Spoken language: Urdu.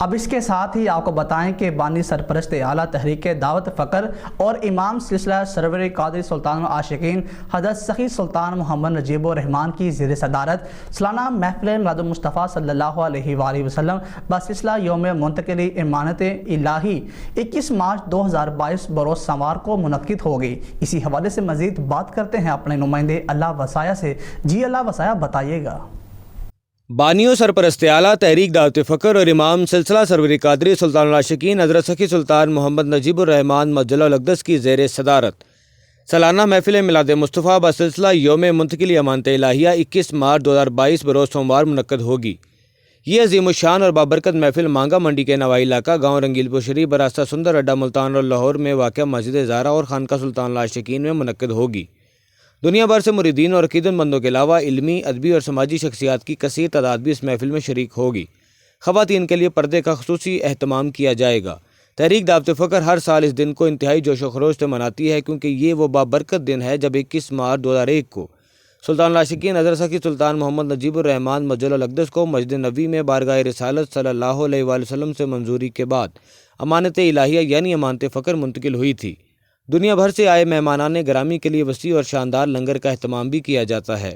اب اس کے ساتھ ہی آپ کو بتائیں کہ بانی سرپرست اعلیٰ تحریک دعوت فقر اور امام سلسلہ سرور قادری سلطان العاشقین حضرت سخی سلطان محمد نجیب الرحمن کی زیر صدارت سالانہ محفل میلاد المصطفیٰ صلی اللہ علیہ وآلہ وسلم بسلسلہ یوم منتقلی امانت الہی 21 مارچ 2022 بروز سوار کو منعقد ہوگی۔ اسی حوالے سے مزید بات کرتے ہیں اپنے نمائندے اللہ وسایہ سے۔ جی اللہ وسایہ بتائیے گا۔ بانیوں سرپرست اعلیٰ تحریک دعوت فقر اور امام سلسلہ سرور قادری سلطان العاشقین حضرت سخی سلطان محمد نجیب الرحمن مجل الاقدس کی زیر صدارت سالانہ محفل میلاد مصطفیٰ بسلسلہ یوم منتقلی امانت الہیہ 21 مارچ 2022 بروز سوموار منعقد ہوگی۔ یہ عظیم الشان اور بابرکت محفل مانگا منڈی کے نوائی علاقہ گاؤں رنگیل پور شریف براستہ سندر اڈا ملتان اور لاہور میں واقع مسجد زہرا اور خانقاہ سلطان العاشقین میں منعقد ہوگی۔ دنیا بھر سے مریدین اور عقیدت مندوں کے علاوہ علمی، ادبی اور سماجی شخصیات کی کثیر تعداد بھی اس محفل میں شریک ہوگی۔ خواتین کے لیے پردے کا خصوصی اہتمام کیا جائے گا۔ تحریک دعوت فقر ہر سال اس دن کو انتہائی جوش و خروش سے مناتی ہے کیونکہ یہ وہ بابرکت دن ہے جب 21 مارچ 2001 کو سلطان العاشقین حضرت سخی سلطان محمد نجیب الرحمن مجل الاقدس کو مسجد نبوی میں بارگاہ رسالت صلی اللہ علیہ وآلہ وسلم سے منظوری کے بعد امانت الہیہ یعنی امانت فقر منتقل ہوئی تھی۔ دنیا بھر سے آئے مہمانان گرامی کے لیے وسیع اور شاندار لنگر کا اہتمام بھی کیا جاتا ہے۔